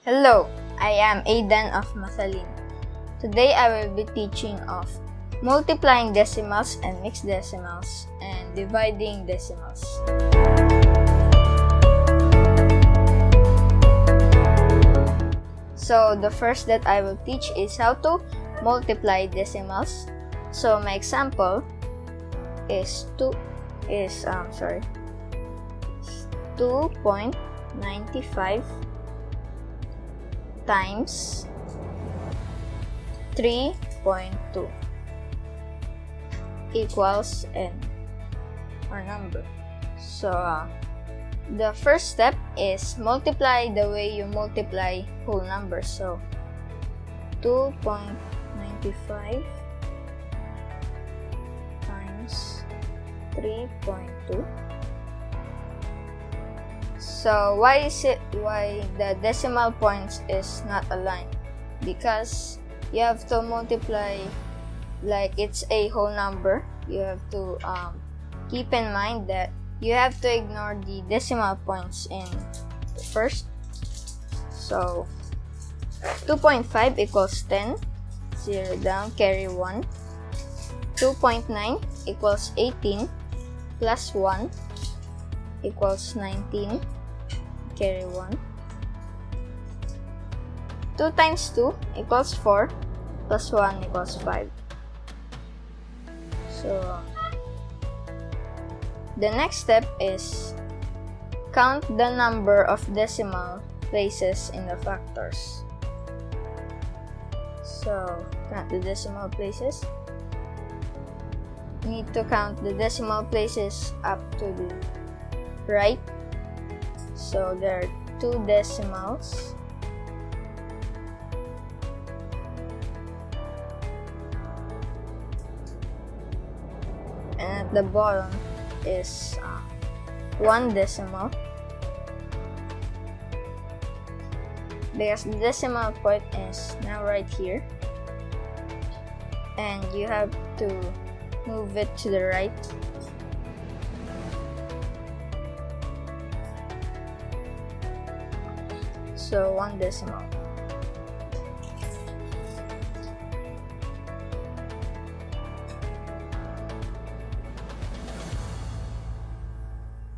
Hello, I am Aidan of MATHalino. Today I will be teaching of multiplying decimals and mixed decimals and dividing decimals. So the first that I will teach is how to multiply decimals. So my example is 2.95 times 3.2 equals n, or number. So the first step is multiply the way you multiply whole numbers. So 2.95 times 3.2. So why the decimal points is not aligned? Because you have to multiply like it's a whole number. You have to keep in mind that you have to ignore the decimal points in first. So 2.5 equals 10, 0 down, carry 1. 2.9 equals 18 plus 1 equals 19, carry 1. 2 times 2 equals 4 plus 1 equals 5. So the next step is count the number of decimal places in the factors. So count the decimal places. You need to count the decimal places up to the right. So there are 2 decimals. And at the bottom is 1 decimal. Because the decimal point is now right here. And you have to move it to the right. So 1 decimal.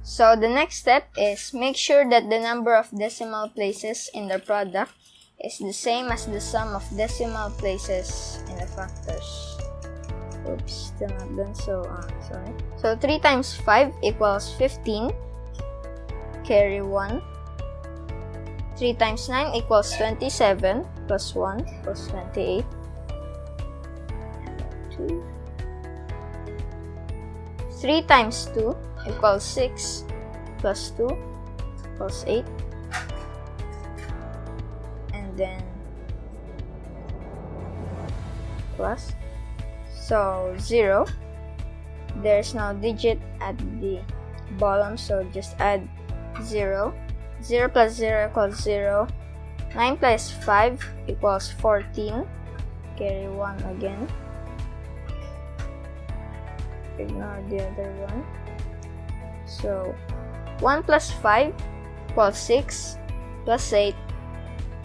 So the next step is make sure that the number of decimal places in the product is the same as the sum of decimal places in the factors. Oops, still not done. So sorry. So 3 times 5 equals 15. Carry 1. 3 times 9 equals 27 plus 1 equals 28. 2. 3 times 2 equals 6 plus 2 equals 8. And then plus. So 0. There's no digit at the bottom, so just add 0. 0 plus 0 equals 0. 9 plus 5 equals 14. Carry 1 again. Ignore the other one. So 1 plus 5 equals 6 plus 8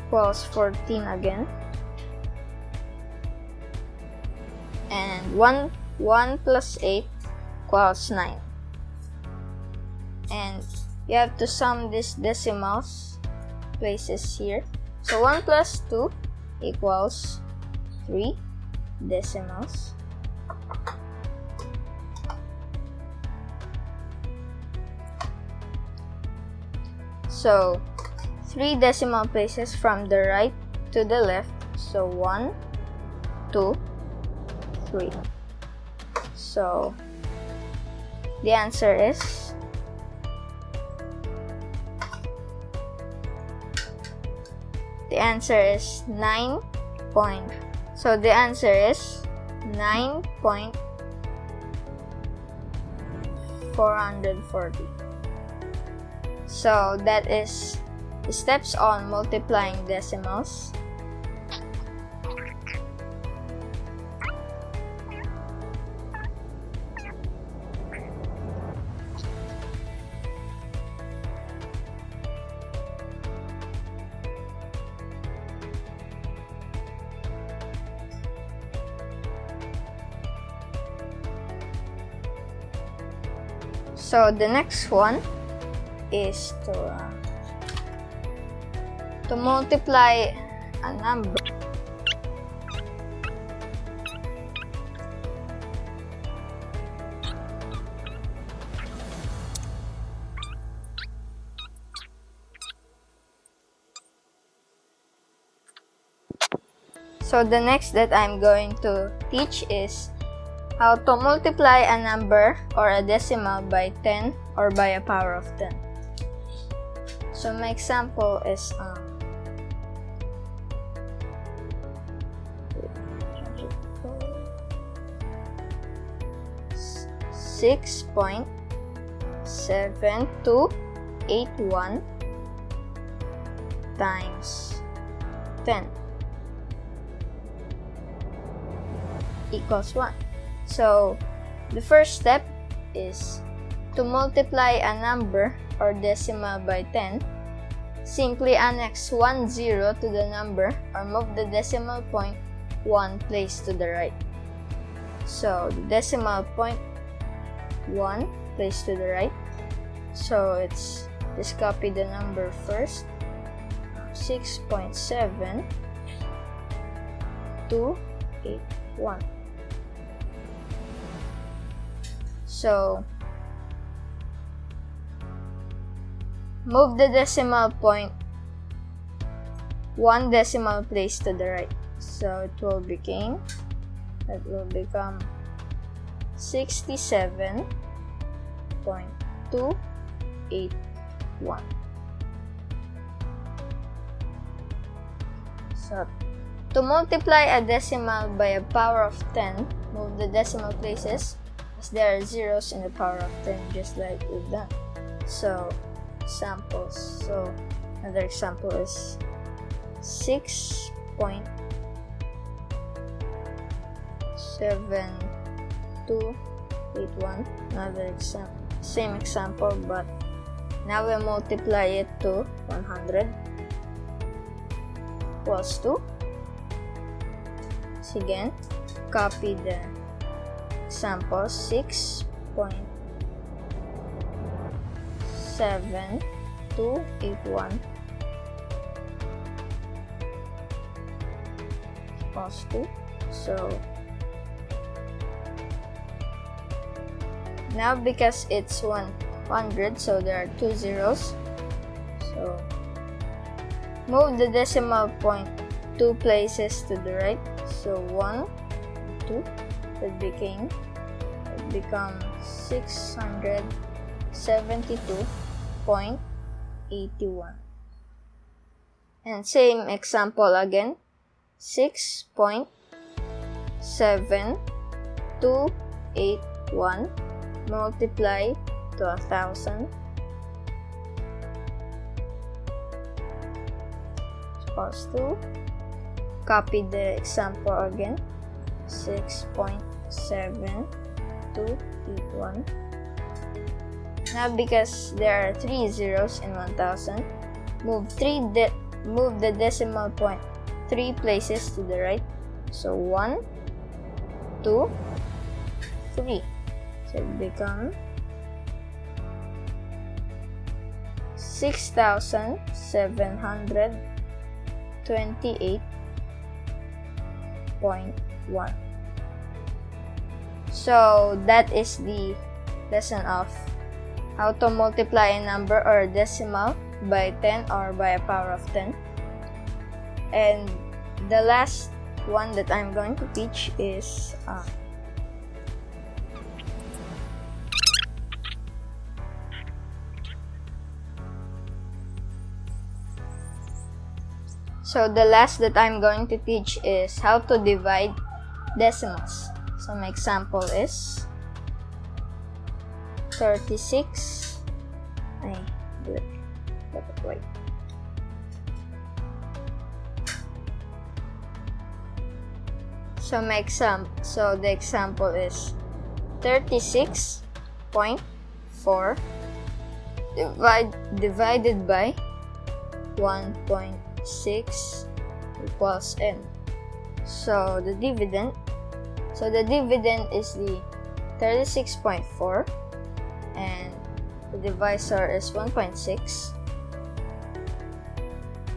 equals 14 again. And 1 plus 8 equals 9. And you have to sum these decimals places here. So 1 plus 2 equals 3 decimals. So 3 decimal places from the right to the left. So 1, 2, 3. So the answer is So the answer is 9.440. So that is the steps on multiplying decimals. So the next one is to multiply a number So the next that I'm going to teach is how to multiply a number or a decimal by 10 or by a power of 10. So my example is 6.7281 times 10 equals 1. So the first step is to multiply a number or decimal by 10. Simply annex 1 0 to the number or move the decimal point 1 place to the right. So the decimal point 1 place to the right. So it's just copy the number first. 6.7281. So move the decimal point 1 decimal place to the right. So it will become 67.281. So to multiply a decimal by a power of 10, move the decimal places as there are zeros in the power of 10, just like we've done. So examples. So another example is 6.7281. Another example, same example, but now we multiply it to 100 equals to. So again, copy the example 6.7281 equals to. So now because it's 100, so there are 2 zeros. So move the decimal point 2 places to the right. So 1, 2. It becomes 672.81. And same example again. 6.7281 multiply to 1,000 equals to. Copy the example again. 6.7281. Now because there are 3 zeros in 1,000, move the decimal point 3 places to the right. So 1, 2, 3. So it becomes 6,728.1. So that is the lesson of how to multiply a number or a decimal by 10 or by a power of 10. And the last one that I'm going to teach is how to divide decimals. So my example is 36. So the example is 36.4 divided by 1.6 equals n. So the dividend is the 36.4, and the divisor is 1.6.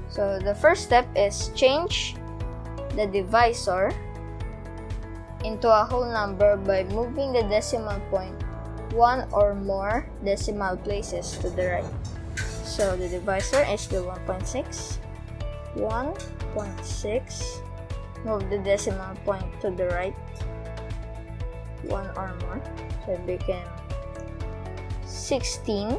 So the first step is change the divisor into a whole number by moving the decimal point one or more decimal places to the right. So the divisor is the 1.6. 1.6. Move the decimal point to the right one or more. So it became 16.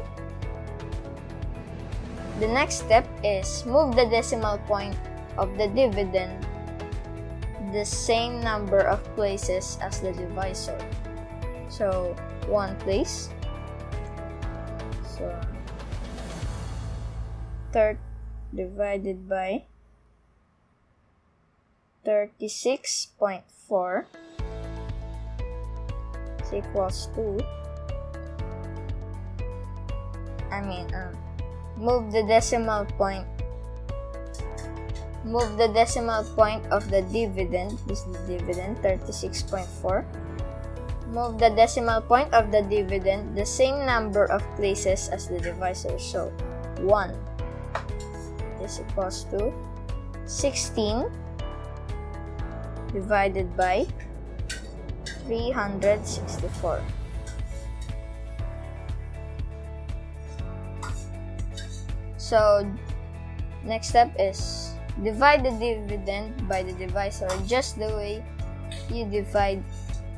The next step is move the decimal point of the dividend the same number of places as the divisor. So one place. So 30 divided by 36.4 is equals to, move the decimal point of the dividend. This is the dividend, 36.4. Move the decimal point of the dividend the same number of places as the divisor. So 1 is equals to 16 divided by 364. So next step is divide the dividend by the divisor just the way you divide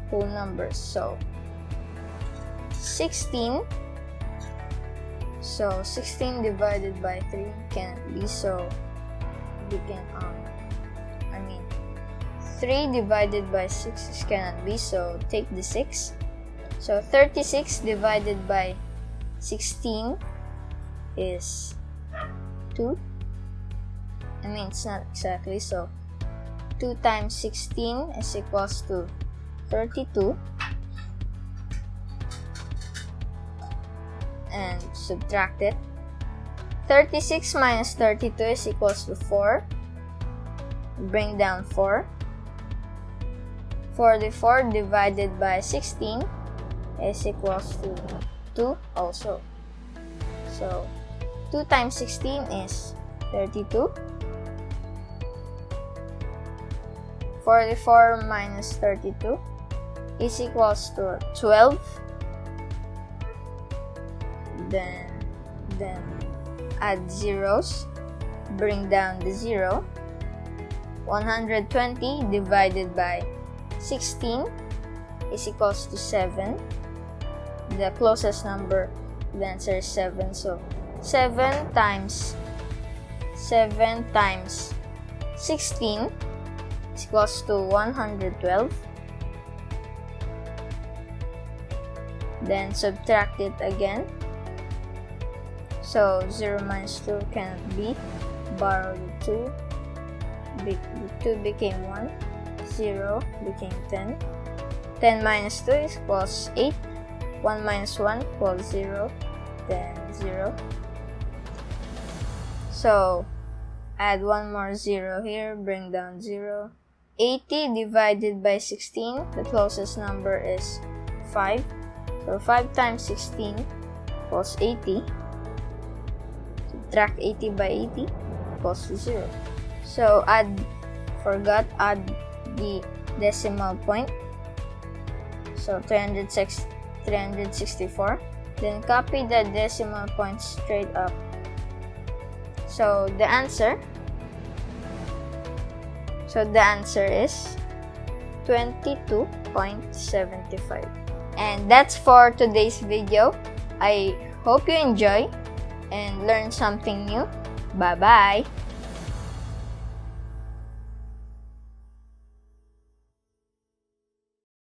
whole numbers. So 16. So 16 divided by 3 can't be, so we can 3 divided by 6 cannot be, so take the 6. So 36 divided by 16 is 2. It's not exactly, so 2 times 16 is equals to 32. And subtract it. 36 minus 32 is equals to 4. Bring down 4. 44 divided by 16 is equals to 2 also. So 2 times 16 is 32. 44 minus 32 is equals to 12. Then add zeros. Bring down the 0. 120 divided by 16 is equals to 7. The closest number to the answer is 7. So 7 times 16 is equals to 112. Then subtract it again. So 0 minus 2 cannot be. Borrow the 2. 2 became 1. 0 became 10. 10 minus 2 is equals 8. 1 minus 1 equals 0. Then 0. So add one more 0 here. Bring down 0. 80 divided by 16. The closest number is 5. So 5 times 16 equals 80. Subtract 80 by 80 equals to 0. So add the decimal point. So 364. Then copy the decimal point straight up. So the answer is 22.75. And that's for today's video. I hope you enjoy and learn something new. Bye-bye!